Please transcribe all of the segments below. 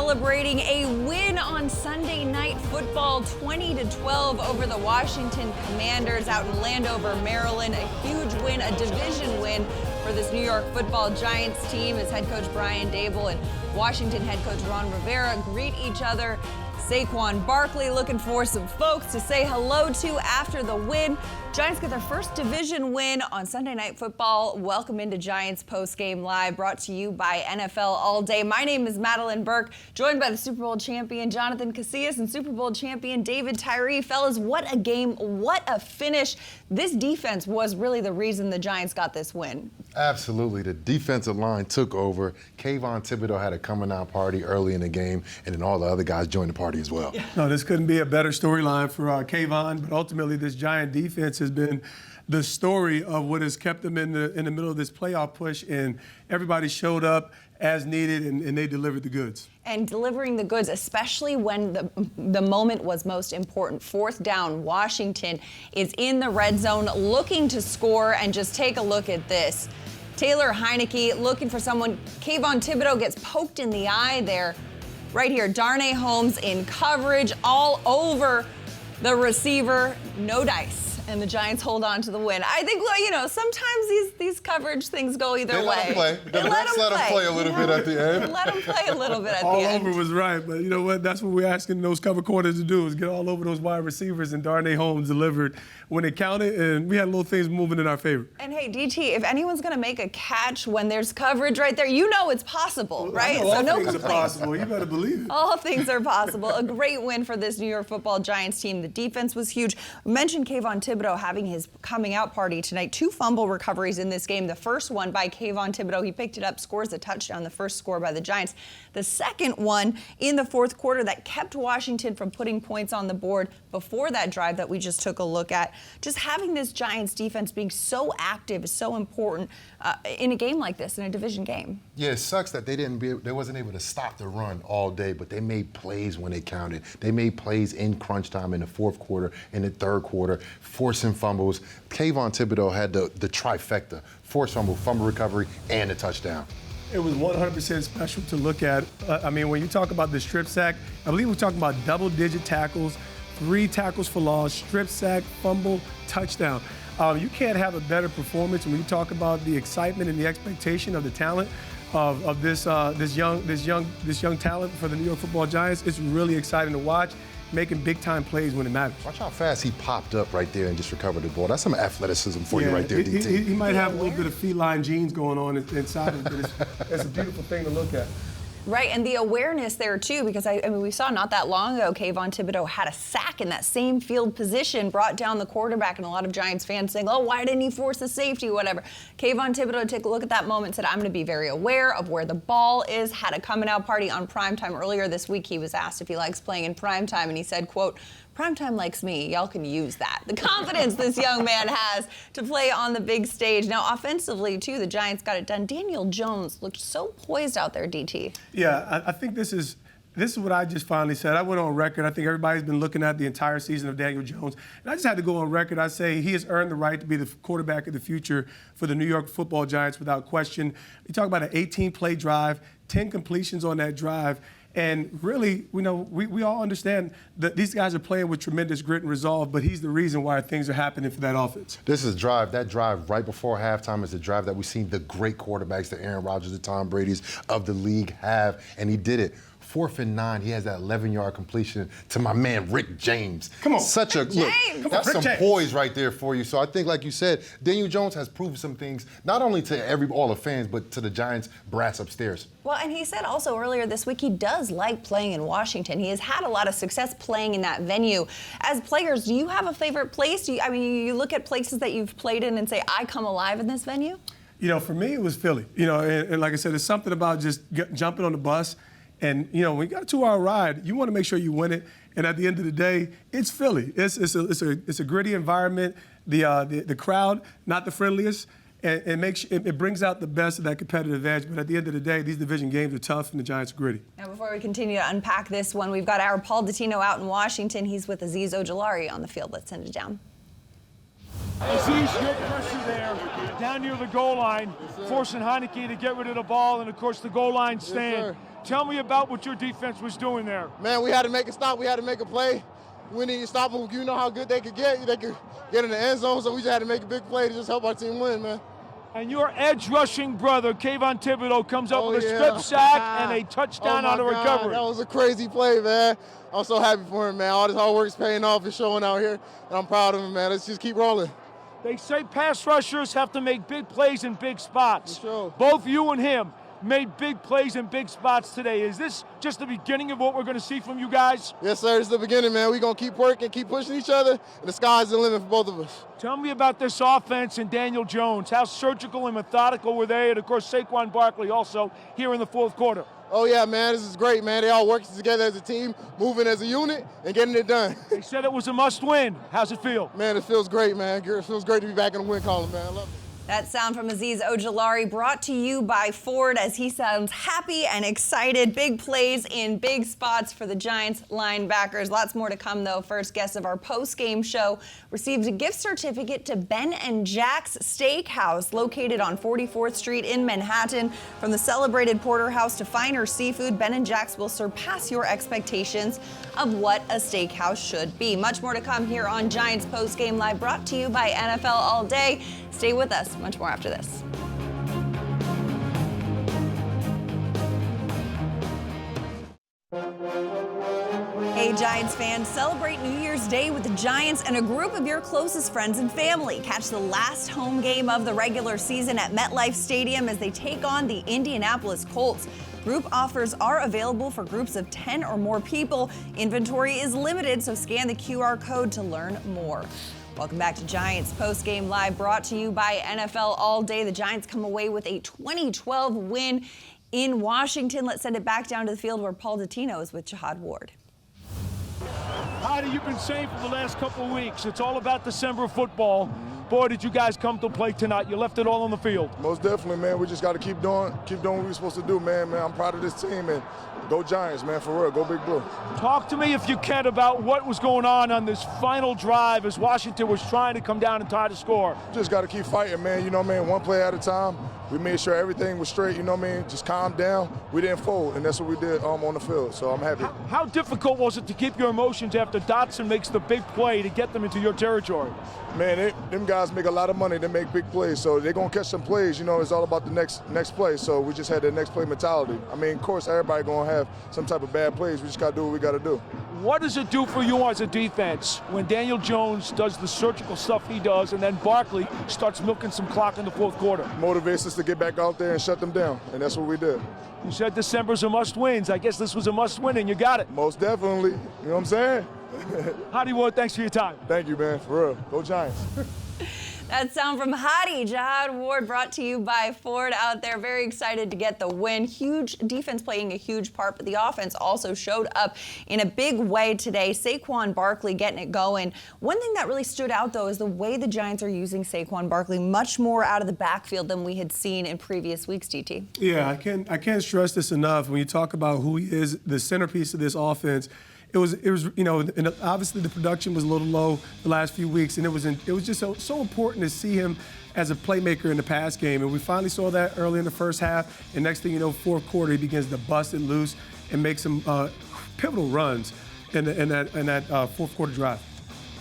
celebrating a win on Sunday Night Football, 20-12 over the Washington Commanders out in Landover, Maryland. A huge win, a division win for this New York Football Giants team as head coach Brian Daboll and Washington head coach Ron Rivera greet each other. Saquon Barkley looking for some folks to say hello to after the win. Giants get their first division win on Sunday Night Football. Welcome into Giants Postgame Live, brought to you by NFL All Day. My name is Madelyn Burke, joined by the Super Bowl champion Jonathon Casillas and Super Bowl champion Tyree. Fellas, what a game, what a finish. This defense was really the reason the Giants got this win. Absolutely. The defensive line took over. Kayvon Thibodeaux had a coming out party early in the game, and then all the other guys joined the party as well. No, this couldn't be a better storyline for Kayvon, but ultimately this Giant defense has been the story of what has kept them in the middle of this playoff push, and everybody showed up as needed, and they delivered the goods. And delivering the goods, especially when the moment was most important. Fourth down, Washington is in the red zone looking to score, and just take a look at this. Taylor Heineke looking for someone. Kayvon Thibodeaux gets poked in the eye there. Right here, Darnay Holmes in coverage all over the receiver. No dice. And the Giants hold on to the win. I think, well, you know, sometimes these coverage things go either way. Let them play. Let them play a little bit at the end. Let them play a little bit at the all end. All over was right, but you know what? That's what we're asking those cover corners to do, is get all over those wide receivers, and Darnay Holmes delivered when it counted, and we had little things moving in our favor. And hey, DT, if anyone's going to make a catch when there's coverage right there, you know it's possible, right? I know all no things complaints. are possible. You better believe it. All things are possible. A great win for this New York Football Giants team. The defense was huge. We mentioned Kayvon Thibodeaux having his coming out party tonight. 2 fumble recoveries in this game. The first one by Kayvon Thibodeaux. He picked it up, scores a touchdown, the first score by the Giants. The second one in the fourth quarter that kept Washington from putting points on the board before that drive that we just took a look at. Just having this Giants defense being so active is so important in a game like this, in a division game. Yeah, it sucks that they wasn't able to stop the run all day, but they made plays when it counted. They made plays in crunch time in the fourth quarter, in the third quarter, forcing fumbles. Kayvon Thibodeaux had the trifecta: forced fumble, fumble recovery, and a touchdown. It was 100% special to look at. I mean, when you talk about the strip sack, I believe we're talking about double-digit tackles, 3 tackles for loss, strip sack, fumble, touchdown. You can't have a better performance when you talk about the excitement and the expectation of the talent of this young talent for the New York Football Giants. It's really exciting to watch, making big-time plays when it matters. Watch how fast he popped up right there and just recovered the ball. That's some athleticism for you right there, DT. He might have a little bit of feline genes going on inside of it, but it's a beautiful thing to look at. Right, and the awareness there, too, because, I mean, we saw not that long ago Kayvon Thibodeaux had a sack in that same field position, brought down the quarterback, and a lot of Giants fans saying, oh, why didn't he force a safety, whatever. Kayvon Thibodeaux took a look at that moment and said, I'm going to be very aware of where the ball is, had a coming-out party on primetime. Earlier this week, he was asked if he likes playing in primetime, and he said, quote, primetime likes me. Y'all can use that. The confidence this young man has to play on the big stage. Now, offensively, too, the Giants got it done. Daniel Jones looked so poised out there, DT. Yeah, I think this is what I just finally said. I went on record. I think everybody's been looking at the entire season of Daniel Jones. And I just had to go on record. I say he has earned the right to be the quarterback of the future for the New York Football Giants without question. You talk about an 18-play drive, 10 completions on that drive. And really, you know, we all understand that these guys are playing with tremendous grit and resolve, but he's the reason why things are happening for that offense. This is that drive right before halftime is the drive that we've seen the great quarterbacks, the Aaron Rodgers, the Tom Brady's of the league have, and he did it. 4th and 9, he has that 11-yard completion to my man, Rick James. Come on. Such a look. That's some poise right there for you. So I think, like you said, Daniel Jones has proved some things, not only to all the fans, but to the Giants brass upstairs. Well, and he said also earlier this week he does like playing in Washington. He has had a lot of success playing in that venue. As players, do you have a favorite place? I mean, you look at places that you've played in and say, I come alive in this venue? You know, for me, it was Philly. You know, and like I said, there's something about just jumping on the bus. And, you know, when you got a 2-hour ride, you want to make sure you win it. And at the end of the day, it's Philly. It's a gritty environment. The crowd, not the friendliest. And it brings out the best of that competitive edge. But at the end of the day, these division games are tough, and the Giants are gritty. Now, before we continue to unpack this one, we've got our Paul Dottino out in Washington. He's with Azeez Ojulari on the field. Let's send it down. Azeez, great pressure there, down near the goal line, forcing Heineke to get rid of the ball, and of course the goal line stand. Tell me about what your defense was doing there. Man, we had to make a stop. We had to make a play. We need to stop them. You know how good they could get. They could get in the end zone, so we just had to make a big play to just help our team win, man. And your edge rushing brother, Kayvon Thibodeaux, comes up with a strip sack and a touchdown on the recovery. That was a crazy play, man. I'm so happy for him, man. All this hard work is paying off and showing out here, and I'm proud of him, man. Let's just keep rolling. They say pass rushers have to make big plays in big spots. For sure. Both you and him made big plays in big spots today. Is this just the beginning of what we're going to see from you guys? Yes, sir. It's the beginning, man. We're going to keep working, keep pushing each other, and the sky's the limit for both of us. Tell me about this offense and Daniel Jones. How surgical and methodical were they? And, of course, Saquon Barkley also here in the fourth quarter. Oh, yeah, man. This is great, man. They all working together as a team, moving as a unit, and getting it done. They said it was a must-win. How's it feel? Man, it feels great, man. It feels great to be back in the win column, man. I love it. That sound from Azeez Ojulari brought to you by Ford as he sounds happy and excited. Big plays in big spots for the Giants linebackers. Lots more to come, though. First guest of our post-game show received a gift certificate to Ben and Jack's Steakhouse, located on 44th Street in Manhattan. From the celebrated porterhouse to finer seafood, Ben and Jack's will surpass your expectations of what a steakhouse should be. Much more to come here on Giants Post-Game Live, brought to you by NFL All Day. Stay with us. Much more after this. Hey, Giants fans, celebrate New Year's Day with the Giants and a group of your closest friends and family. Catch the last home game of the regular season at MetLife Stadium as they take on the Indianapolis Colts. Group offers are available for groups of 10 or more people. Inventory is limited, so scan the QR code to learn more. Welcome back to Giants Post-Game Live, brought to you by NFL All Day. The Giants come away with a 2012 win in Washington. Let's send it back down to the field where Paul Dottino is with Jihad Ward. Howdy, you've been saying for the last couple of weeks, it's all about December football. Boy, did you guys come to play tonight. You left it all on the field. Most definitely, man. We just got to keep doing what we're supposed to do, man. I'm proud of this team, and go Giants, man, for real. Go Big Blue. Talk to me, if you can, about what was going on this final drive as Washington was trying to come down and tie the score. Just got to keep fighting, man. You know what I mean? One play at a time. We made sure everything was straight, you know what I mean? Just calm down. We didn't fold, and that's what we did on the field, so I'm happy. How difficult was it to keep your emotions after Dotson makes the big play to get them into your territory? Man, them guys make a lot of money. They make big plays, so they're going to catch some plays. You know, it's all about the next play, so we just had that next play mentality. I mean, of course, everybody going to have some type of bad plays. We just got to do what we got to do. What does it do for you as a defense when Daniel Jones does the surgical stuff he does and then Barkley starts milking some clock in the fourth quarter? Motivates us to get back out there and shut them down, and that's what we did. You said December's a must-win. I guess this was a must-win, and you got it. Most definitely. You know what I'm saying? Howdy, Ward, thanks for your time. Thank you, man, for real. Go Giants. That sound from Hottie, Jihad Ward, brought to you by Ford out there. Very excited to get the win. Huge defense playing a huge part, but the offense also showed up in a big way today. Saquon Barkley getting it going. One thing that really stood out, though, is the way the Giants are using Saquon Barkley much more out of the backfield than we had seen in previous weeks, DT. Yeah, I can't stress this enough. When you talk about who he is, the centerpiece of this offense, it was you know, and obviously the production was a little low the last few weeks, and it was just so important to see him as a playmaker in the pass game, and we finally saw that early in the first half. And next thing you know, fourth quarter, he begins to bust it loose and make some pivotal runs in that fourth quarter drive.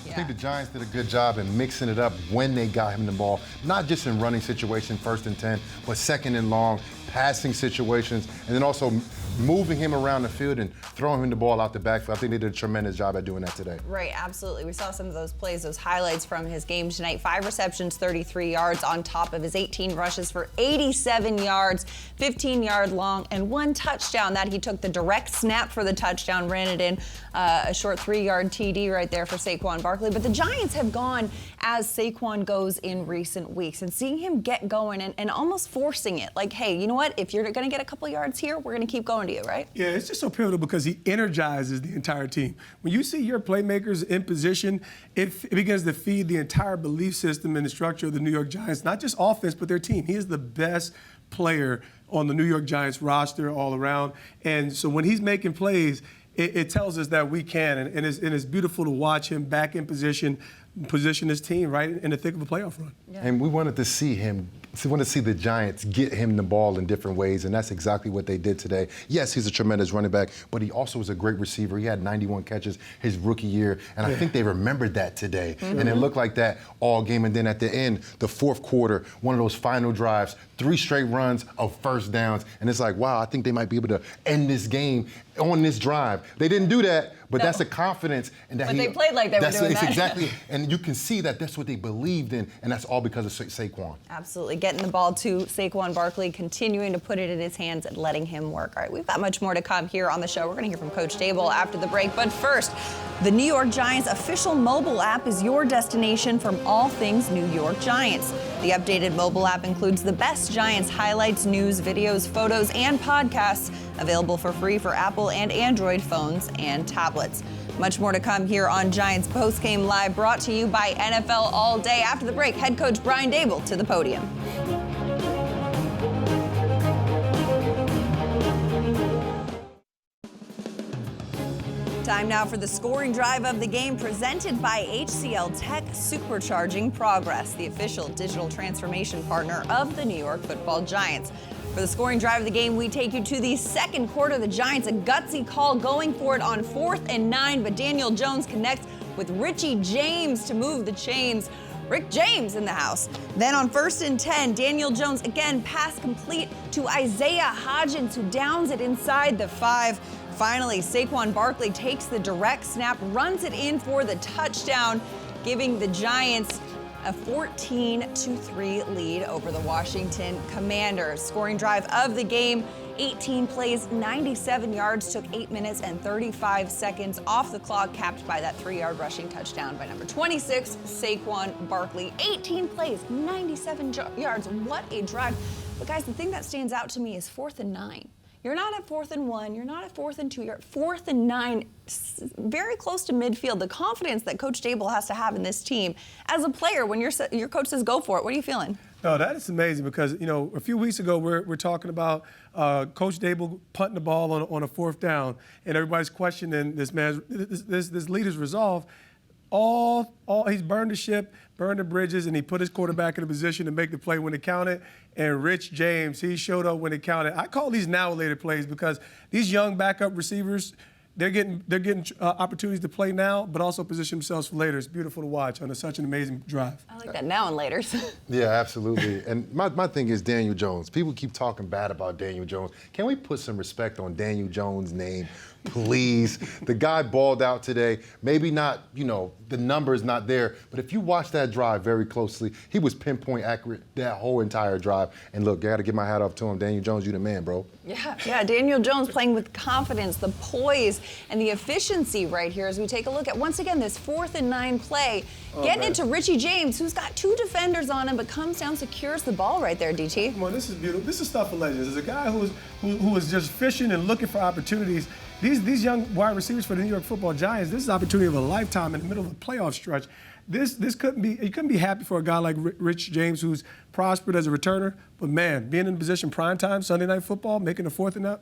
I think the Giants did a good job in mixing it up when they got him the ball, not just in running situations, 1st and 10, but 2nd and long, passing situations, and then also moving him around the field and throwing him the ball out the backfield. I think they did a tremendous job at doing that today. Right, absolutely. We saw some of those plays, those highlights from his game tonight. 5 receptions, 33 yards on top of his 18 rushes for 87 yards, 15-yard long, and 1 touchdown. That he took the direct snap for the touchdown, ran it in a short 3-yard TD right there for Saquon Barkley. But the Giants have gone as Saquon goes in recent weeks, and seeing him get going and almost forcing it. Like, hey, you know what? If you're going to get a couple yards here, we're going to keep going to you, right? Yeah, it's just so pivotal because he energizes the entire team. When you see your playmakers in position, it begins to feed the entire belief system and the structure of the New York Giants, not just offense, but their team. He is the best player on the New York Giants roster all around. And so when he's making plays, it tells us that we can, and it's beautiful to watch him back in position, position this team right in the thick of a playoff run. Yeah. And we wanted to see him. We want to see the Giants get him the ball in different ways, and that's exactly what they did today. Yes, he's a tremendous running back, but he also was a great receiver. He had 91 catches his rookie year, and I think they remembered that today. And it looked like that all game. And then at the end, the fourth quarter, one of those final drives, 3 straight runs of first downs, and it's like, wow, I think they might be able to end this game on this drive. They didn't do that, but that's the confidence. And that but they played like they were doing that. Exactly, and you can see that that's what they believed in, and that's all because of Saquon. Absolutely. Getting the ball to Saquon Barkley, continuing to put it in his hands and letting him work. All right, we've got much more to come here on the show. We're going to hear from Coach Daboll after the break. But first, the New York Giants official mobile app is your destination from all things New York Giants. The updated mobile app includes the best Giants highlights, news, videos, photos, and podcasts, available for free for Apple and Android phones and tablets. Much more to come here on Giants Postgame Live, brought to you by NFL All Day. After the break, head coach Brian Daboll to the podium. Time now for the scoring drive of the game, presented by HCL Tech, supercharging progress, the official digital transformation partner of the New York Football Giants. For the scoring drive of the game, we take you to the second quarter. The Giants, a gutsy call, going for it on 4th and 9, but Daniel Jones connects with Richie James to move the chains. Rick James in the house. Then on 1st and 10, Daniel Jones, again, pass complete to Isaiah Hodgins, who downs it inside the 5. Finally, Saquon Barkley takes the direct snap, runs it in for the touchdown, giving the Giants a 14-3 lead over the Washington Commanders. Scoring drive of the game, 18 plays, 97 yards, took 8 minutes and 35 seconds off the clock, capped by that 3-yard rushing touchdown by number 26, Saquon Barkley. 18 plays, 97 yards. What a drive. But guys, the thing that stands out to me is 4th and 9. You're not at 4th and 1. You're not at 4th and 2. You're at 4th and 9, very close to midfield. The confidence that Coach Daboll has to have in this team. As a player, when your coach says go for it, what are you feeling? No, that is amazing because, a few weeks ago we're talking about Coach Daboll punting the ball on a 4th down, and everybody's questioning this leader's resolve. He's burned the ship, burned the bridges, and he put his quarterback in a position to make the play when it counted. And Rich James, he showed up when it counted. I call these now later plays because these young backup receivers, they're getting opportunities to play now, but also position themselves for later. It's beautiful to watch on such an amazing drive. I like that, now and later. Yeah, absolutely. And my thing is Daniel Jones. People keep talking bad about Daniel Jones. Can we put some respect on Daniel Jones' name? Please. The guy balled out today. Maybe not, the number's not there, but if you watch that drive very closely, he was pinpoint accurate that whole entire drive. And look, I got to give my hat off to him. Daniel Jones, you the man, bro. Yeah, Daniel Jones playing with confidence, the poise, and the efficiency right here as we take a look at, once again, this 4th and 9 play. Getting it to Richie James, who's got 2 defenders on him, but comes down, secures the ball right there, DT. Come on, this is beautiful. This is stuff for legends. As a guy who was just fishing and looking for opportunities, these young wide receivers for the New York Football Giants, this is the opportunity of a lifetime in the middle of a playoff stretch. You couldn't be happy for a guy like Rich James, who's prospered as a returner. But man, being in position primetime, Sunday Night Football, making a 4th and 9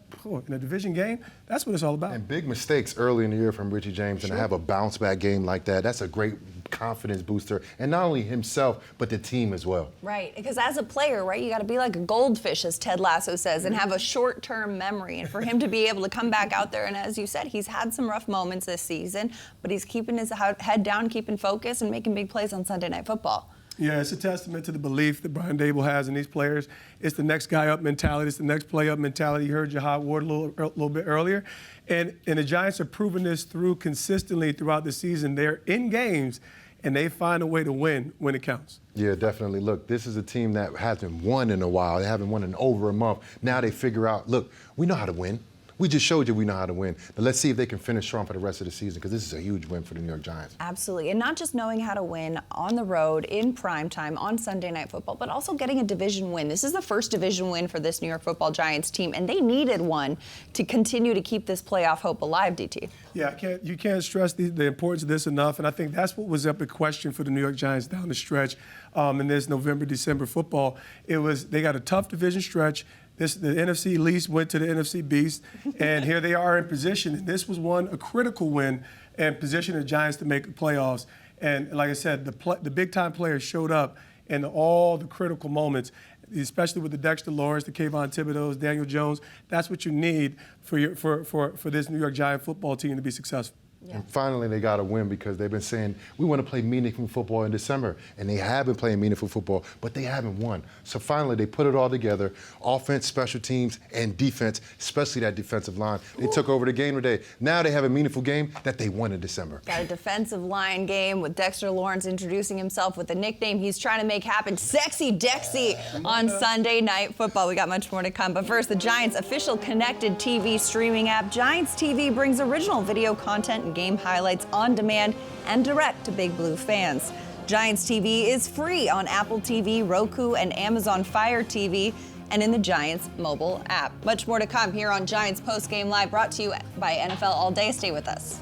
in a division game, that's what it's all about. And big mistakes early in the year from Richie James, and to have a bounce back game like that, that's a great confidence booster, and not only himself, but the team as well. Right, because as a player, right, you got to be like a goldfish, as Ted Lasso says, and have a short-term memory. And for him to be able to come back out there, and as you said, he's had some rough moments this season, but he's keeping his head down, keeping focus, and making big plays on Sunday Night Football. Yeah, it's a testament to the belief that Brian Daboll has in these players. It's the next guy up mentality. It's the next play up mentality. You heard Jahad Ward a little bit earlier. And the Giants have proven this through consistently throughout the season. They're in games, and they find a way to win when it counts. Yeah, definitely. Look, this is a team that hasn't won in a while. They haven't won in over a month. Now they figure out, look, we know how to win. We just showed you we know how to win. Now let's see if they can finish strong for the rest of the season, because this is a huge win for the New York Giants. Absolutely. And not just knowing how to win on the road, in primetime, on Sunday Night Football, but also getting a division win. This is the first division win for this New York Football Giants team, and they needed one to continue to keep this playoff hope alive, DT. Yeah, you can't stress the importance of this enough, and I think that's what was up in question for the New York Giants down the stretch in this November-December football. They got a tough division stretch. The NFC least went to the NFC beast, and here they are in position. And this was a critical win and position the Giants to make the playoffs. And like I said, the big-time players showed up in all the critical moments, especially with the Dexter Lawrence, the Kayvon Thibodeaux, Daniel Jones. That's what you need for this New York Giant football team to be successful. And finally, they got a win because they've been saying, we want to play meaningful football in December. And they have been playing meaningful football, but they haven't won. So finally, they put it all together, offense, special teams, and defense, especially that defensive line. They took over the game today. Now they have a meaningful game that they won in December. Got a defensive line game with Dexter Lawrence introducing himself with the nickname he's trying to make happen, Sexy Dexy, on Sunday Night Football. We got much more to come. But first, the Giants' official connected TV streaming app, Giants TV, brings original video content and game highlights on demand and direct to Big Blue fans. Giants TV is free on Apple TV, Roku, and Amazon Fire TV, and in the Giants mobile app. Much more to come here on Giants Postgame Live, brought to you by NFL All Day. Stay with us.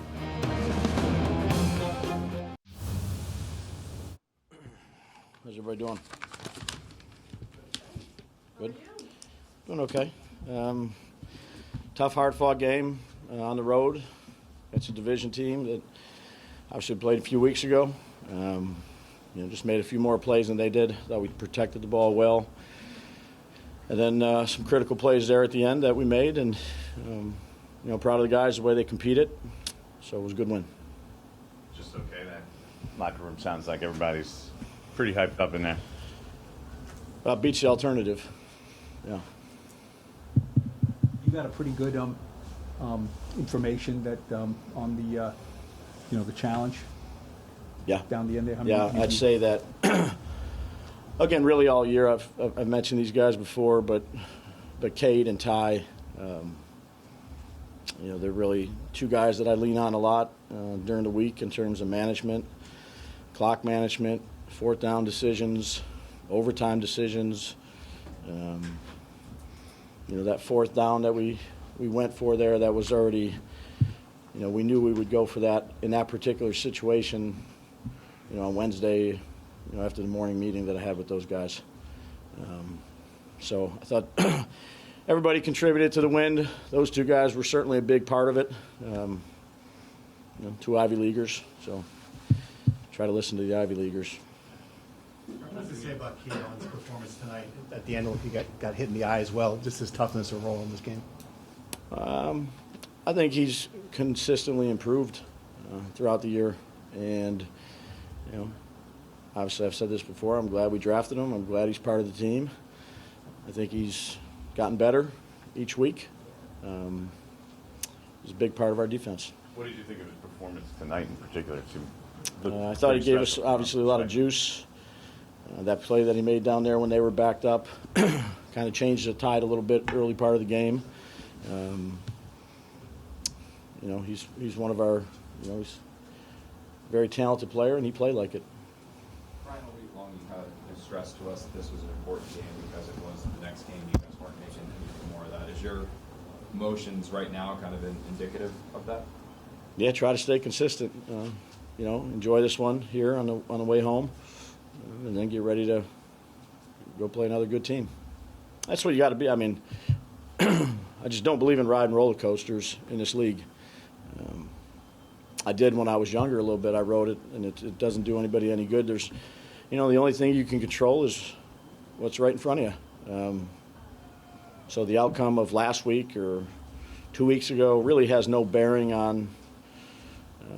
How's everybody doing? Good? Doing okay. Tough, hard-fought game on the road. It's a division team that obviously played a few weeks ago. Just made a few more plays than they did. Thought we protected the ball well. And then some critical plays there at the end that we made. And, proud of the guys, the way they competed. So it was a good win. Just okay. That locker room sounds like everybody's pretty hyped up in there. Beats the alternative. Yeah. You got a pretty good information that on the challenge. Yeah. Down the end there. Yeah, I'd say that. Again, really all year I've mentioned these guys before, but Cade and Ty, they're really two guys that I lean on a lot during the week in terms of management, clock management, fourth down decisions, overtime decisions. That fourth down that we went for there, that was already, we knew we would go for that in that particular situation, on Wednesday, after the morning meeting that I had with those guys. So I thought everybody contributed to the win. Those two guys were certainly a big part of it. Two Ivy Leaguers, so try to listen to the Ivy Leaguers. What does it say about Kayvon's performance tonight? At the end, he got hit in the eye as well. Just his toughness or role in this game. I think he's consistently improved throughout the year, and obviously I've said this before. I'm glad we drafted him. I'm glad he's part of the team. I think he's gotten better each week. He's a big part of our defense. What did you think of his performance tonight in particular? I thought he gave us obviously a lot of juice. That play that he made down there when they were backed up kind of changed the tide a little bit early part of the game. He's one of our, he's a very talented player, and he played like it. Brian, all week long you had stressed to us that this was an important game because it was the next game. You guys weren't making anything more of that. Is your emotions right now kind of indicative of that? Yeah, try to stay consistent. Enjoy this one here on the way home, and then get ready to go play another good team. That's what you got to be. I mean, I just don't believe in riding roller coasters in this league. I did when I was younger a little bit. I rode it, and it doesn't do anybody any good. There's, the only thing you can control is what's right in front of you. So the outcome of last week or 2 weeks ago really has no bearing on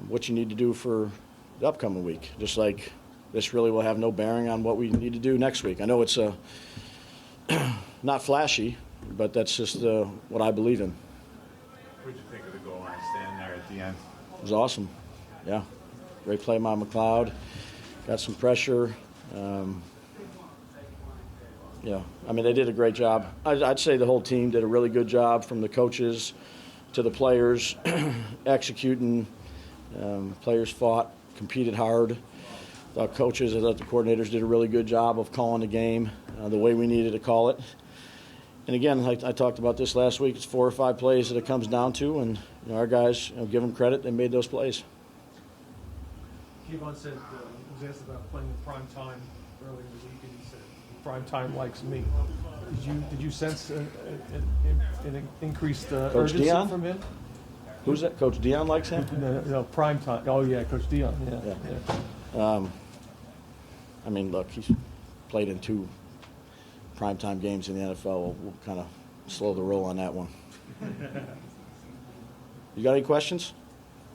what you need to do for the upcoming week. Just like this really will have no bearing on what we need to do next week. I know it's not flashy, but that's just what I believe in. What did you think of the goal line stand there at the end? It was awesome. Yeah. Great play by McLeod. Got some pressure. They did a great job. I'd say the whole team did a really good job, from the coaches to the players, executing. Players fought, competed hard. The coaches and the coordinators did a really good job of calling the game the way we needed to call it. And again, I talked about this last week. It's 4 or 5 plays that it comes down to, and our guys, give them credit. They made those plays. Kayvon said, was asked about playing in prime time earlier in the week, and he said, prime time likes me. Did you sense an increased urgency from him? Who's that? Coach Dion likes him? No, prime time. Oh yeah, Coach Dion. I mean, look, he's played in 2 primetime games in the NFL. We'll kind of slow the roll on that one. You got any questions?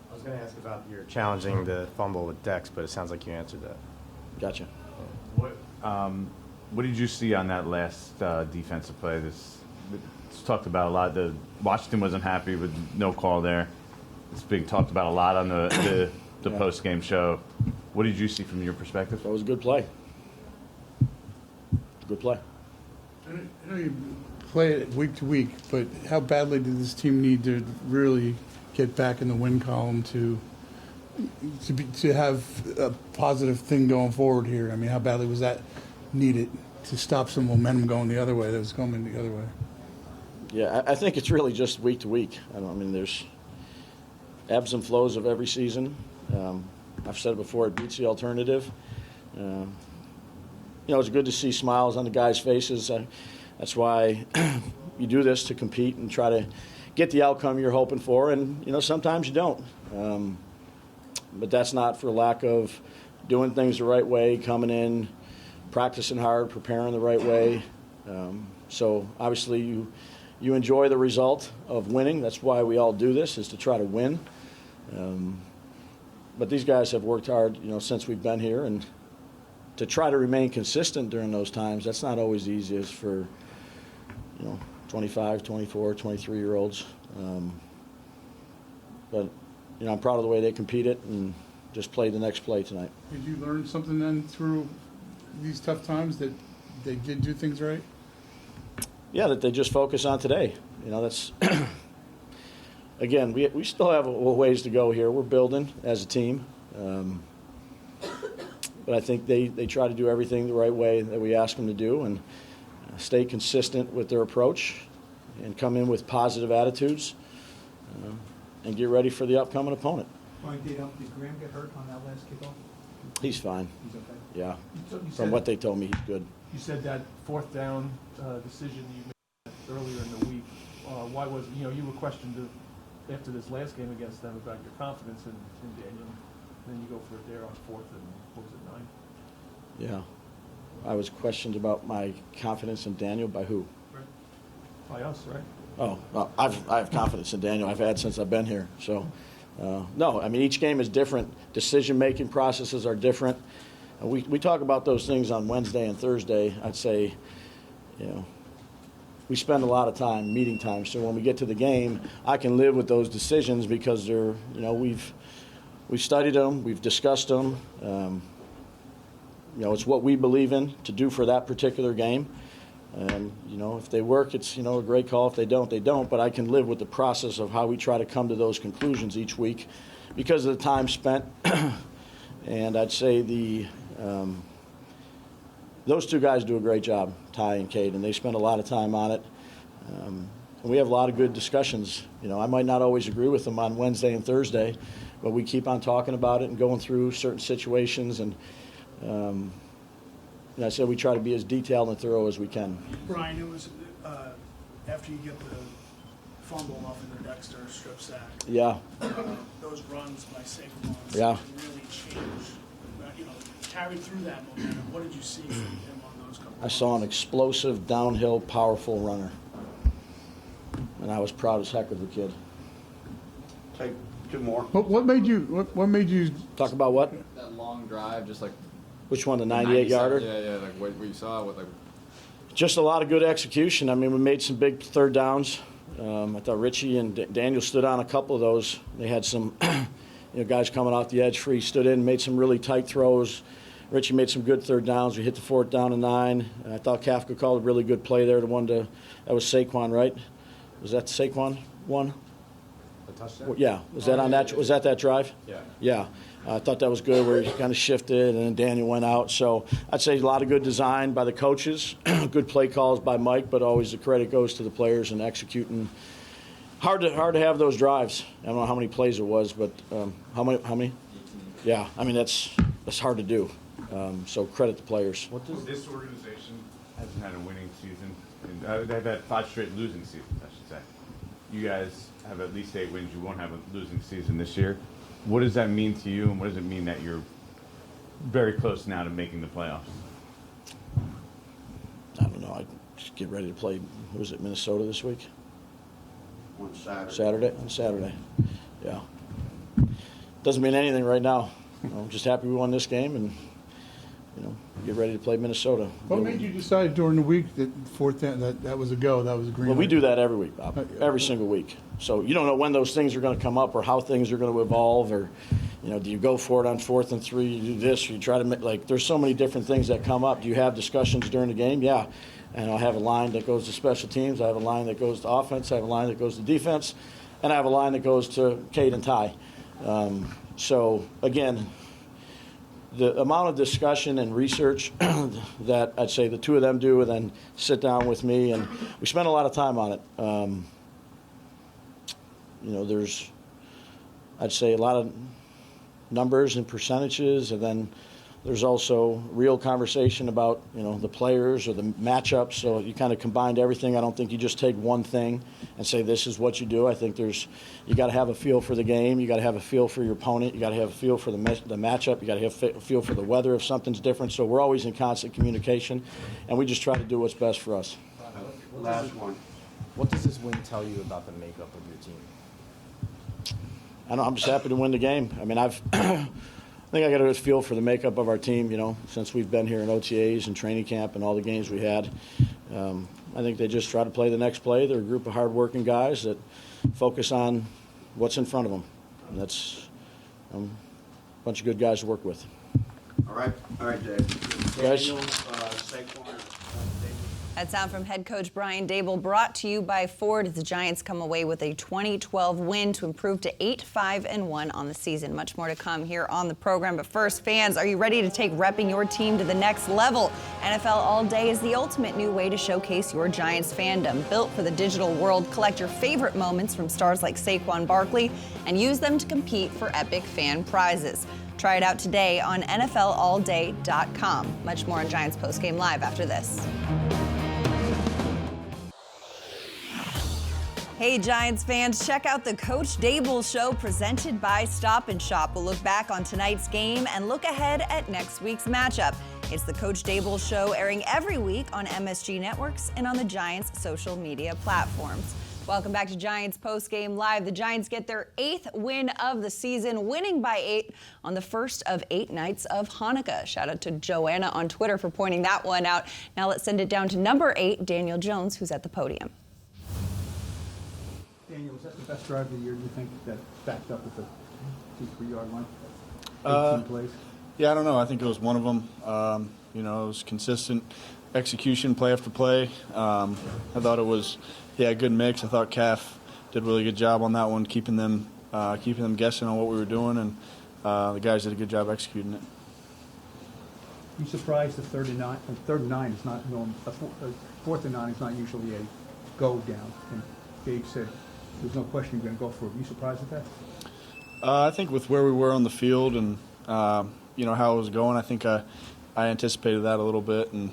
I was going to ask about your challenging the fumble with Dex, but it sounds like you answered that. Gotcha. What did you see on that last defensive play? It's talked about a lot. The Washington wasn't happy with no call there. It's being talked about a lot on the post-game show. What did you see from your perspective? That was a good play. Good play. I know you play it week to week, but how badly did this team need to really get back in the win column to have a positive thing going forward here? I mean, how badly was that needed to stop some momentum going the other way that was going the other way? Yeah, I think it's really just week to week. I mean, there's ebbs and flows of every season. I've said it before, it beats the alternative. It's good to see smiles on the guys' faces. That's why you do this, to compete and try to get the outcome you're hoping for. And, sometimes you don't. But that's not for lack of doing things the right way, coming in, practicing hard, preparing the right way. So obviously you enjoy the result of winning. That's why we all do this, is to try to win. But these guys have worked hard, since we've been here, and to try to remain consistent during those times, that's not always the easiest for, 25, 24, 23-year-olds. But, I'm proud of the way they competed and just played the next play tonight. Did you learn something then through these tough times, that they did do things right? Yeah, that they just focus on today. That's again, we still have a ways to go here. We're building as a team. But I think they try to do everything the right way that we ask them to do, and stay consistent with their approach and come in with positive attitudes and get ready for the upcoming opponent. Mike, did Graham get hurt on that last kickoff? He's fine. He's okay? Yeah. You From what they told me, he's good. You said that 4th down decision you made earlier in the week. Why was you were questioned after this last game against them about your confidence in Daniel. Then you go for it there on 4th and what was it, 9? Yeah. I was questioned about my confidence in Daniel by who? Right. By us, right? Oh, well, I have confidence in Daniel. I've had since I've been here. So, no, I mean, each game is different. Decision-making processes are different. We talk about those things on Wednesday and Thursday. I'd say, we spend a lot of time, meeting time. So when we get to the game, I can live with those decisions because they're, we've studied them, we've discussed them. It's what we believe in to do for that particular game. And, if they work, it's, a great call. If they don't, they don't. But I can live with the process of how we try to come to those conclusions each week because of the time spent. And I'd say those 2 guys do a great job, Ty and Cade, and they spend a lot of time on it. And we have a lot of good discussions. I might not always agree with them on Wednesday and Thursday, but we keep on talking about it and going through certain situations. And I said we try to be as detailed and thorough as we can. Brian, it was after you get the fumble off of the Dexter strip sack. Yeah. Those runs by Saquon really changed. Carried through that momentum. What did you see from him on those couple? I saw an explosive, downhill, powerful runner, and I was proud as heck of the kid. Take 2 more. What made you talk about what? That long drive, just like. Which one, the 98-yarder? Yeah, like what you saw with like. Just a lot of good execution. I mean, we made some big 3rd downs. I thought Richie and Daniel stood on a couple of those. They had some, guys coming off the edge free, stood in, made some really tight throws. Richie made some good 3rd downs. We hit the 4th down and 9. I thought Kafka called a really good play there. That was Saquon, right? Was that Saquon one? A touchdown? Yeah. Was that drive? Yeah. Yeah. I thought that was good where he kind of shifted and then Daniel went out. So I'd say a lot of good design by the coaches, good play calls by Mike, but always the credit goes to the players and executing. Hard to have those drives. I don't know how many plays it was, but how many? Yeah. I mean, that's hard to do. So credit the players. This organization hasn't had a winning season. They've had 5 straight losing seasons, I should say. You guys have at least 8 wins. You won't have a losing season this year. What does that mean to you, and what does it mean that you're very close now to making the playoffs? I don't know. I just get ready to play. Who was it? Minnesota this week? On Saturday. Saturday. On Saturday. Yeah. Doesn't mean anything right now. I'm just happy we won this game and get ready to play Minnesota. What made you decide during the week that fourth down that was a go, that was a green Well, light? we do that every week, Bob. Every single week. So you don't know when those things are going to come up or how things are going to evolve, or do you go for it on 4th and 3? You do this. Or you try to make there's so many different things that come up. Do you have discussions during the game? Yeah. And I have a line that goes to special teams. I have a line that goes to offense. I have a line that goes to defense, and I have a line that goes to Cade and Ty. So again, the amount of discussion and research that I'd say the two of them do, and then sit down with me, and we spend a lot of time on it. There's, I'd say, a lot of numbers and percentages, and then there's also real conversation about, the players or the matchups. So you kind of combined everything. I don't think you just take one thing and say this is what you do. I think you got to have a feel for the game. You got to have a feel for your opponent. You got to have a feel for the matchup. You got to have a feel for the weather if something's different. So we're always in constant communication, and we just try to do what's best for us. Last one. What does this win tell you about the makeup of your team? I'm just happy to win the game. I mean, I think I got a feel for the makeup of our team, since we've been here in OTAs and training camp and all the games we had. I think they just try to play the next play. They're a group of hard-working guys that focus on what's in front of them. And that's a bunch of good guys to work with. All right, Dave. Guys. Daniel, Saquon, That sound from head coach Brian Daboll, brought to you by Ford, as the Giants come away with a 2012 win to improve to 8-5-1 on the season. Much more to come here on the program. But first, fans, are you ready to take repping your team to the next level? NFL All Day is the ultimate new way to showcase your Giants fandom. Built for the digital world, collect your favorite moments from stars like Saquon Barkley and use them to compete for epic fan prizes. Try it out today on NFLAllDay.com. Much more on Giants Postgame Live after this. Hey, Giants fans, check out the Coach Daboll Show presented by Stop & Shop. We'll look back on tonight's game and look ahead at next week's matchup. It's the Coach Daboll Show, airing every week on MSG Networks and on the Giants' social media platforms. Welcome back to Giants Postgame Live. The Giants get their 8th win of the season, winning by 8 on the first of 8 nights of Hanukkah. Shout out to Joanna on Twitter for pointing that one out. Now let's send it down to number 8, Daniel Jones, who's at the podium. Daniel, was that the best drive of the year, do you think, that backed up at the 2-3-yard line? 18 plays? Yeah, I don't know. I think it was one of them. It was consistent execution, play after play. I thought it was, a good mix. I thought Calf did a really good job on that one, keeping them guessing on what we were doing, and the guys did a good job executing it. You surprised the 3rd and 9 is not normal. 4th and 9 is not usually a go down. And Gabe said there's no question you're going to go for it. Were you surprised at that? I think with where we were on the field and how it was going, I think I anticipated that a little bit, and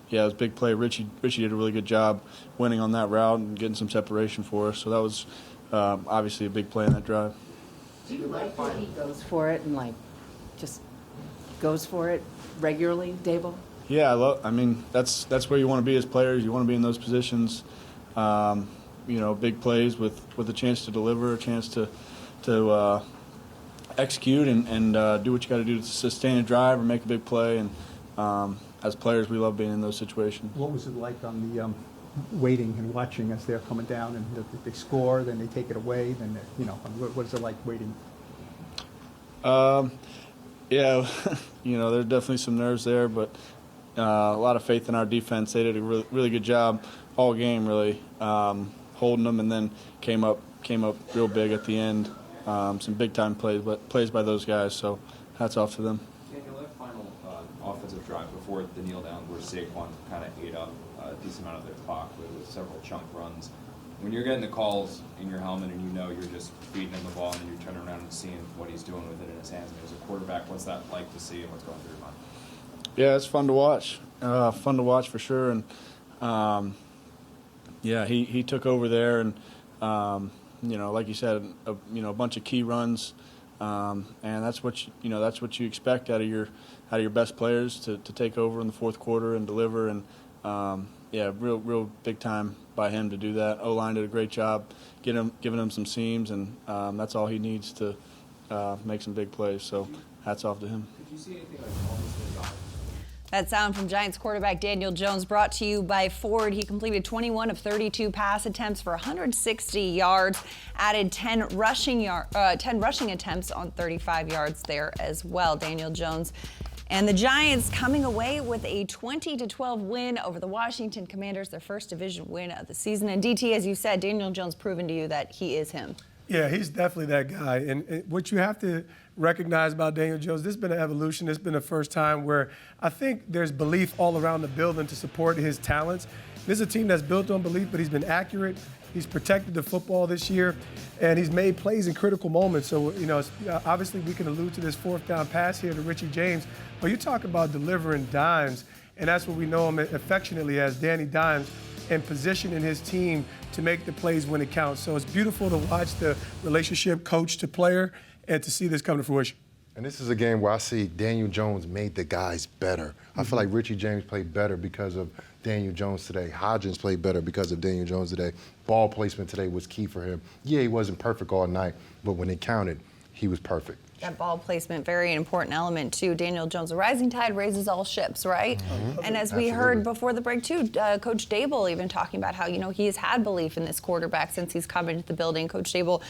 it was a big play. Richie did a really good job winning on that route and getting some separation for us. So that was obviously a big play in that drive. Do you like that he goes for it and just goes for it regularly, Daboll? Yeah, that's where you want to be as players. You want to be in those positions. Big plays with a chance to deliver, a chance to execute and do what you got to do to sustain a drive or make a big play. And as players, we love being in those situations. What was it like on the waiting and watching as they're coming down and they score, then they take it away, then what is it like waiting? There's definitely some nerves there, but a lot of faith in our defense. They did a really, really good job all game, really holding them, and then came up real big at the end. Some big time plays by those guys. So hats off to them. Daniel, that final offensive drive before the kneel down, where Saquon kind of ate up a decent amount of their clock with several chunk runs. When you're getting the calls in your helmet and you're just feeding him the ball and then you're turning around and seeing what he's doing with it in his hands, as a quarterback, what's that like to see and what's going through your mind? Yeah, it's fun to watch. Fun to watch for sure. And he took over there, and like you said, a bunch of key runs And that's what that's what you expect out of your best players to take over in the fourth quarter and deliver. And real big time by him to do that. O-line did a great job giving him some seams, and that's all he needs to make some big plays. So hats off to him. Did you see anything like almost in the That sound from Giants quarterback Daniel Jones, brought to you by Ford. He completed 21 of 32 pass attempts for 160 yards, added 10 rushing attempts on 35 yards there as well. Daniel Jones and the Giants coming away with a 20-12 win over the Washington Commanders, their first division win of the season. And DT, as you said, Daniel Jones proven to you that he is him. Yeah, he's definitely that guy. And what you have to recognize about Daniel Jones, this has been an evolution. This has been the first time where I think there's belief all around the building to support his talents. This is a team that's built on belief, but he's been accurate. He's protected the football this year, and he's made plays in critical moments. So, obviously we can allude to this fourth down pass here to Richie James, but you talk about delivering dimes, and that's what we know him affectionately as, Danny Dimes, and positioning his team to make the plays when it counts. So it's beautiful to watch the relationship coach to player and to see this come to fruition. And this is a game where I see Daniel Jones made the guys better. I feel like Richie James played better because of Daniel Jones today. Hodgins played better because of Daniel Jones today. Ball placement today was key for him. Yeah, he wasn't perfect all night, but when it counted, he was perfect. That ball placement, very important element too. Daniel Jones, a rising tide raises all ships, right? Mm-hmm. And as we heard before the break too, Coach Daboll even talking about how, he has had belief in this quarterback since he's come into the building. Coach Daboll,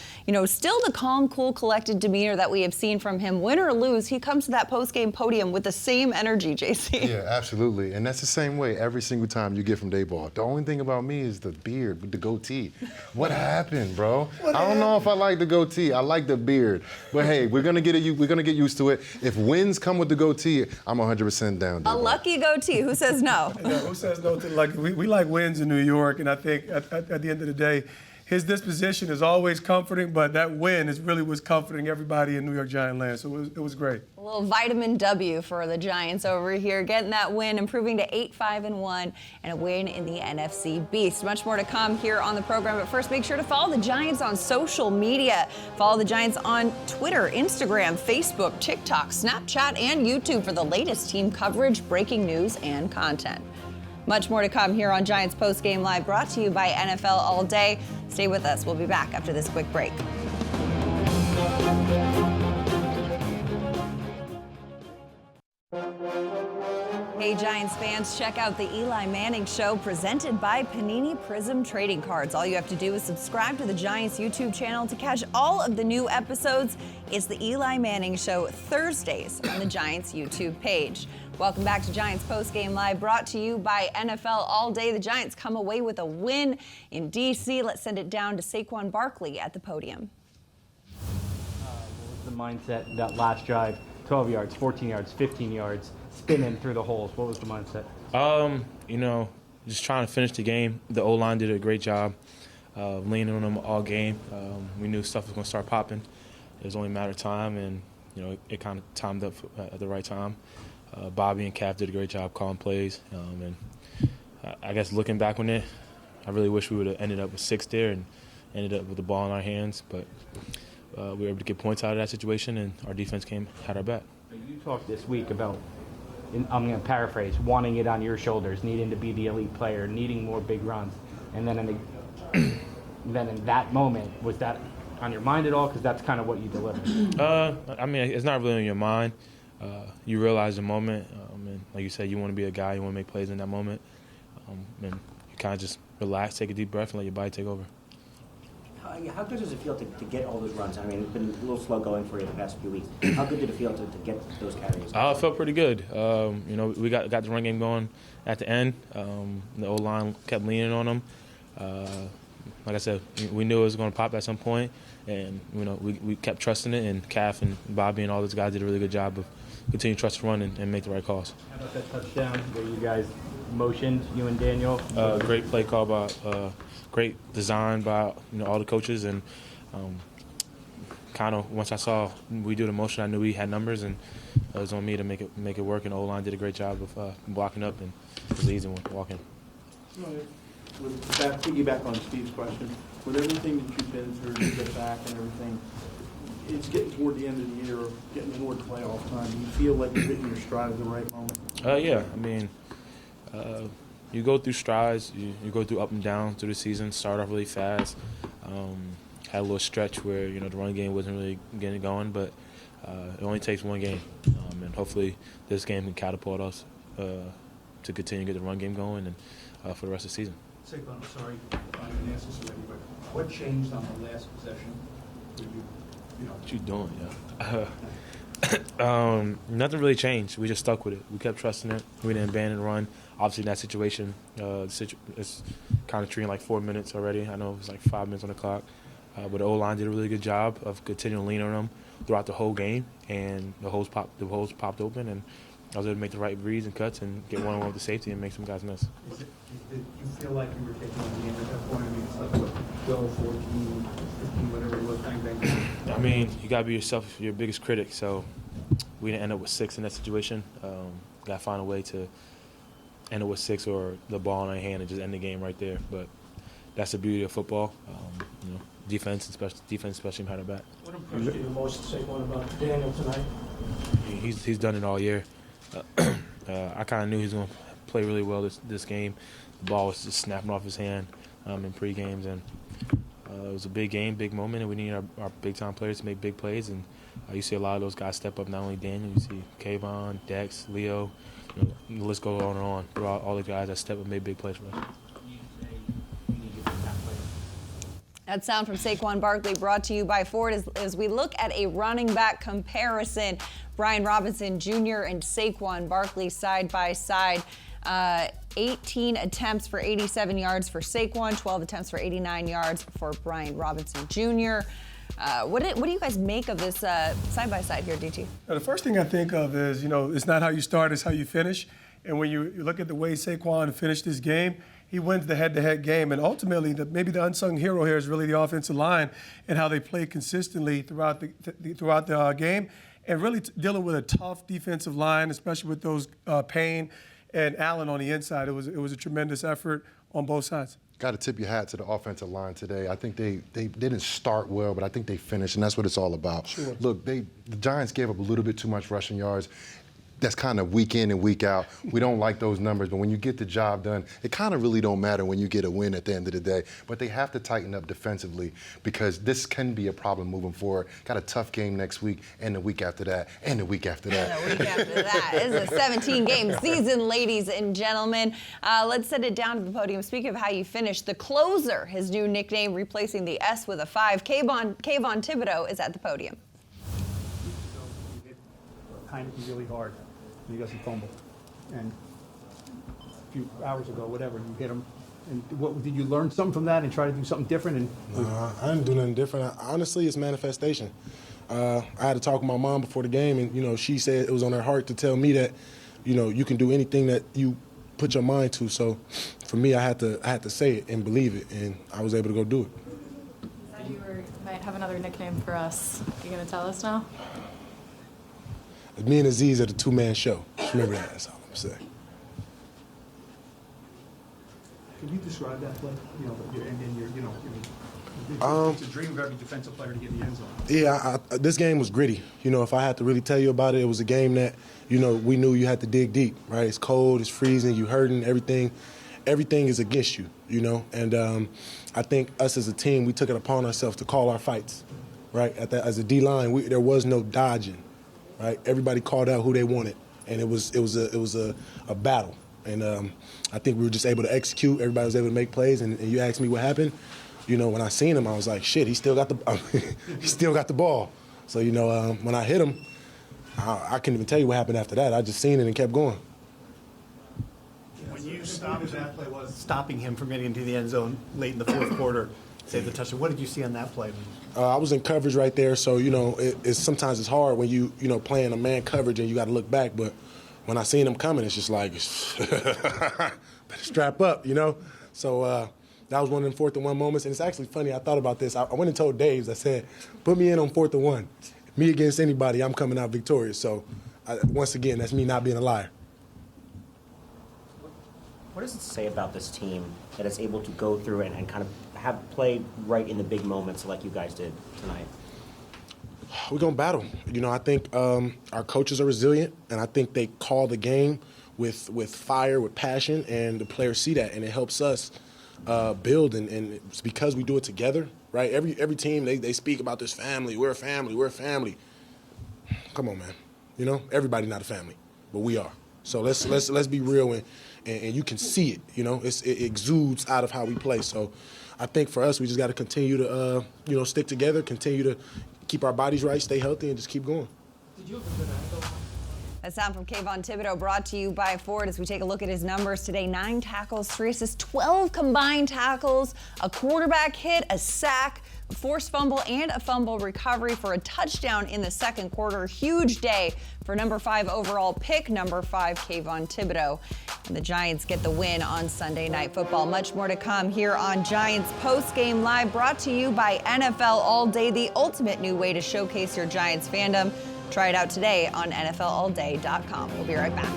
still the calm, cool, collected demeanor that we have seen from him. Win or lose, he comes to that post-game podium with the same energy, JC. Yeah, absolutely. And that's the same way every single time you get from Daboll. The only thing about me is the beard with the goatee. What happened, bro? I don't know if I like the goatee. I like the beard. But hey, we're gonna get used to it. If wins come with the goatee, I'm 100% down. A lucky goatee. Who says no? Yeah, who says no to lucky? We like wins in New York, and I think at the end of the day, his disposition is always comforting, but that win is really what's comforting everybody in New York Giant land. So it was great. A little vitamin W for the Giants over here, getting that win, improving to 8-5-1, and a win in the NFC Beast. Much more to come here on the program, but first make sure to follow the Giants on social media. Follow the Giants on Twitter, Instagram, Facebook, TikTok, Snapchat, and YouTube for the latest team coverage, breaking news, and content. Much more to come here on Giants Postgame Live, brought to you by NFL All Day. Stay with us. We'll be back after this quick break. Hey, Giants fans, check out the Eli Manning Show presented by Panini Prism Trading Cards. All you have to do is subscribe to the Giants YouTube channel to catch all of the new episodes. It's the Eli Manning Show Thursdays on the Giants YouTube page. Welcome back to Giants Postgame Live, brought to you by NFL All Day. The Giants come away with a win in D.C. Let's send it down to Saquon Barkley at the podium. What was the mindset that last drive? 12 yards, 14 yards, 15 yards, spinning through the holes. What was the mindset? Just trying to finish the game. The O-line did a great job leaning on them all game. We knew stuff was going to start popping. It was only a matter of time, and, it kind of timed up at the right time. Bobby and Cap did a great job calling plays. And I guess looking back on it, I really wish we would have ended up with 6 there and ended up with the ball in our hands. But we were able to get points out of that situation, and our defense had our back. You talked this week about, I'm going to paraphrase, wanting it on your shoulders, needing to be the elite player, needing more big runs. And then in that moment, was that on your mind at all? Because that's kind of what you delivered. It's not really on your mind. You realize the moment, and like you said, you want to be a guy, you want to make plays in that moment, and you kind of just relax, take a deep breath, and let your body take over. How good does it feel to get all those runs? It's been a little slow going for you the past few weeks. How good did it feel to get those carries? It felt pretty good. We got the run game going at the end. The O-line kept leaning on them. Like I said, we knew it was going to pop at some point, and we kept trusting it. And Calf and Bobby and all those guys did a really good job of continuing to trust the run and make the right calls. How about that touchdown where you guys motioned, you and Daniel? Great play call by, great design by all the coaches, and kind of once I saw we do the motion, I knew we had numbers, and it was on me to make it work. And O-line did a great job of blocking up, and it was easy walking. Piggyback on Steve's question, with everything that you've been through to get back and everything, it's getting toward the end of the year, getting toward playoff time. Do you feel like you're hitting your stride at the right moment? Yeah. I mean, you go through strides. You go through up and down through the season. Start off really fast. Had a little stretch where the run game wasn't really getting going, but it only takes one game, and hopefully this game can catapult us to continue to get the run game going and for the rest of the season. Saquon, I'm sorry, I didn't ask this already, but what changed on the last possession? What you doing, yeah? Nothing really changed. We just stuck with it. We kept trusting it. We didn't abandon the run. Obviously, in that situation, it's kind of treating like 4 minutes already. I know it was like 5 minutes on the clock. But the O-line did a really good job of continuing to lean on them throughout the whole game, and the holes popped open, and I was able to make the right reads and cuts and get one-on-one with the safety and make some guys miss. Did you feel like you were taking on the game at that point? I mean, it's like, what, 12, 14, 15, whatever it was, bang, bang, bang. I mean, you got to be yourself, your biggest critic, so we didn't end up with 6 in that situation. Got to find a way to end up with 6 or the ball in our hand and just end the game right there. But that's the beauty of football. Defense, especially had it back. What impressed you the most, Saquon, about Daniel tonight? He's done it all year. I kind of knew he was going to play really well this game. The ball was just snapping off his hand in pre-games, and it was a big game, big moment, and we need our big-time players to make big plays. And you see a lot of those guys step up, not only Daniel, you see Kayvon, Dex, Leo, the list goes on and on. Throughout all the guys that step up and made big plays for us. That sound from Saquon Barkley brought to you by Ford as we look at a running back comparison. Brian Robinson Jr. and Saquon Barkley side by side. 18 attempts for 87 yards for Saquon, 12 attempts for 89 yards for Brian Robinson Jr. What do you guys make of this side by side here, DT? The first thing I think of is, it's not how you start, it's how you finish. And when you look at the way Saquon finished this game, he wins the head-to-head game, and ultimately, maybe the unsung hero here is really the offensive line and how they play consistently throughout the game, and really dealing with a tough defensive line, especially with those Payne and Allen on the inside. It was a tremendous effort on both sides. Got to tip your hat to the offensive line today. I think they didn't start well, but I think they finished, and that's what it's all about. Sure. Look, the Giants gave up a little bit too much rushing yards. That's kind of week in and week out. We don't like those numbers, but when you get the job done, it kind of really don't matter when you get a win at the end of the day. But they have to tighten up defensively because this can be a problem moving forward. Got a tough game next week and the week after that and the week after that. And the week after that. This is a 17-game season, ladies and gentlemen. Let's send it down to the podium. Speaking of how you finished, the closer, his new nickname, replacing the S with a 5. Kayvon Thibodeaux is at the podium. You hit Heineken really hard. And he doesn't fumble. And a few hours ago, whatever, you hit him. And did you learn something from that and try to do something different? Nah, I didn't do nothing different. Honestly, it's manifestation. I had to talk with my mom before the game, and she said it was on her heart to tell me that, you can do anything that you put your mind to. So, for me, I had to say it and believe it, and I was able to go do it. You said you might have another nickname for us. You gonna tell us now? Me and Aziz are the two-man show. Just remember that. That's all I'm saying. Can you describe that play? It's a dream of every defensive player to get in the end zone. Yeah, this game was gritty. If I had to really tell you about it, it was a game that, we knew you had to dig deep, right? It's cold, it's freezing, you hurting, everything is against you, And I think us as a team, we took it upon ourselves to call our fights, right? As a D-line, there was no dodging. Right, everybody called out who they wanted, and it was a battle. And I think we were just able to execute. Everybody was able to make plays. And you asked me what happened. When I seen him, I was like, shit, he still got the ball. So when I hit him, I can't even tell you what happened after that. I just seen it and kept going. When you stopped that play, was stopping him from getting into the end zone late in the fourth quarter, saved the touchdown. What did you see on that play? I was in coverage right there, so sometimes it's hard when you playing a man coverage and you got to look back. But when I seen him coming, it's just like better strap up, So that was one of them 4th and 1 moments, and it's actually funny. I thought about this. I went and told Daves. I said, "Put me in on 4th and 1. Me against anybody, I'm coming out victorious." So once again, that's me not being a liar. What does it say about this team that it's able to go through and kind of have play right in the big moments like you guys did tonight? We're going to battle. You know, I think our coaches are resilient, and I think they call the game with fire, with passion, and the players see that, and it helps us build, and it's because we do it together, right? Every team, they speak about this family. We're a family. We're a family. Come on, man. You know, everybody not a family, but we are. So let's be real, and you can see it. You know, it exudes out of how we play. So I think for us, we just got to continue to stick together, continue to keep our bodies right, stay healthy, and just keep going. Did you have a good angle? A sound from Kayvon Thibodeaux brought to you by Ford as we take a look at his numbers today. 9 tackles, 3 assists, 12 combined tackles, a quarterback hit, a sack, a forced fumble, and a fumble recovery for a touchdown in the second quarter. Huge day for number 5 overall pick, number 5, Kayvon Thibodeaux. And the Giants get the win on Sunday Night Football. Much more to come here on Giants Postgame Live, brought to you by NFL All Day, the ultimate new way to showcase your Giants fandom. Try it out today on NFLAllDay.com. We'll be right back.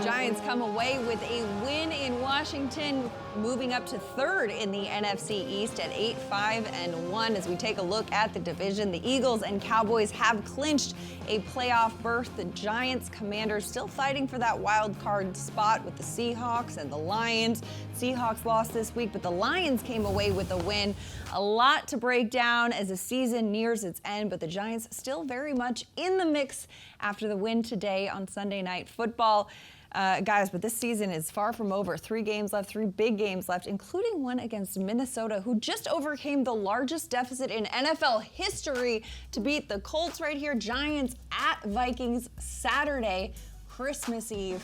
Giants come away with a win in Washington, moving up to 3rd in the NFC East at 8-5-1. As we take a look at the division, the Eagles and Cowboys have clinched a playoff berth. The Giants, Commanders still fighting for that wild card spot with the Seahawks and the Lions. Seahawks lost this week, but the Lions came away with a win. A lot to break down as the season nears its end, but the Giants still very much in the mix after the win today on Sunday Night Football. Guys, but this season is far from over. 3 games left, 3 big games left, including one against Minnesota, who just overcame the largest deficit in NFL history to beat the Colts right here. Giants at Vikings Saturday, Christmas Eve.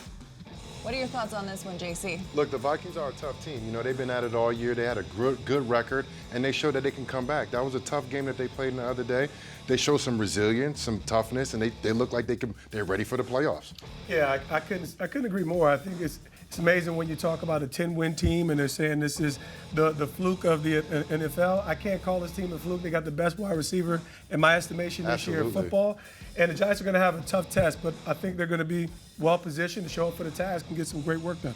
What are your thoughts on this one, JC? Look, the Vikings are a tough team. You know, they've been at it all year. They had a good record, and they showed that they can come back. That was a tough game that they played the other day. They showed some resilience, some toughness, and they look like they're ready for the playoffs. Yeah, I couldn't agree more. I think it's amazing when you talk about a 10-win team and they're saying this is the fluke of the NFL. I can't call this team a fluke. They got the best wide receiver, in my estimation, this year in football. And the Giants are going to have a tough test, but I think they're going to be well-positioned to show up for the task and get some great work done.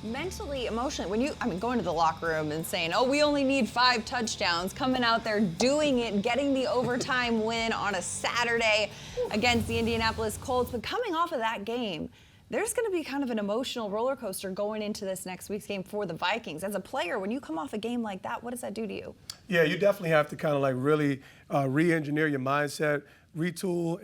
Mentally, emotionally, going to the locker room and saying, oh, we only need 5 touchdowns, coming out there, doing it, getting the overtime win on a Saturday against the Indianapolis Colts. But coming off of that game, there's going to be kind of an emotional roller coaster going into this next week's game for the Vikings. As a player, when you come off a game like that, what does that do to you? Yeah, you definitely have to kind of like really re-engineer your mindset, retool,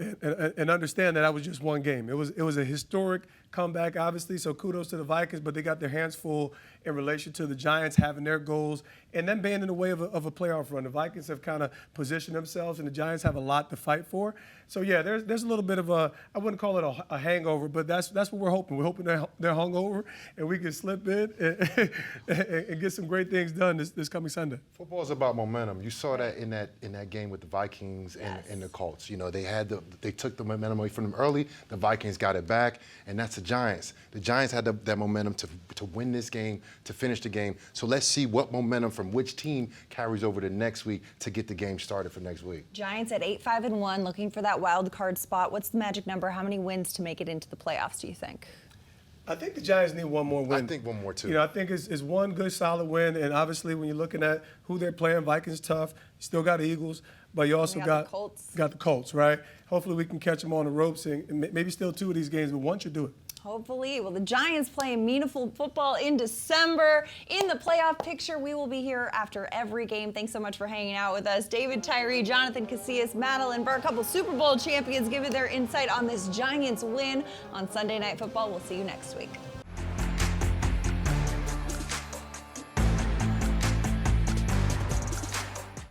and understand that was just one game. It was a historic comeback, obviously, so kudos to the Vikings, but they got their hands full in relation to the Giants having their goals and then being in the way of a playoff run. The Vikings have kind of positioned themselves, and the Giants have a lot to fight for. So, yeah, there's a little bit of I wouldn't call it a hangover, but that's what we're hoping. We're hoping they're hungover and we can slip in and get some great things done this coming Sunday. Football is about momentum. You saw that in that game with the Vikings and the Colts. You know, they took the momentum away from them early. The Vikings got it back, and that's the Giants. The Giants had that momentum to win this game, to finish the game. So let's see what momentum from which team carries over to next week to get the game started for next week. Giants at 8-5-1, looking for that wild card spot. What's the magic number? How many wins to make it into the playoffs, do you think? I think the Giants need one more win. I think one more, too. You know, I think it's one good, solid win. And obviously, when you're looking at who they're playing, Vikings tough. You still got the Eagles, but you also got the Colts, right? Hopefully, we can catch them on the ropes and maybe still 2 of these games, but one should do it. Hopefully. Well, the Giants playing meaningful football in December. In the playoff picture, we will be here after every game. Thanks so much for hanging out with us. David Tyree, Jonathon, Casillas, Madelyn Burke, a couple Super Bowl champions giving their insight on this Giants win on Sunday Night Football. We'll see you next week.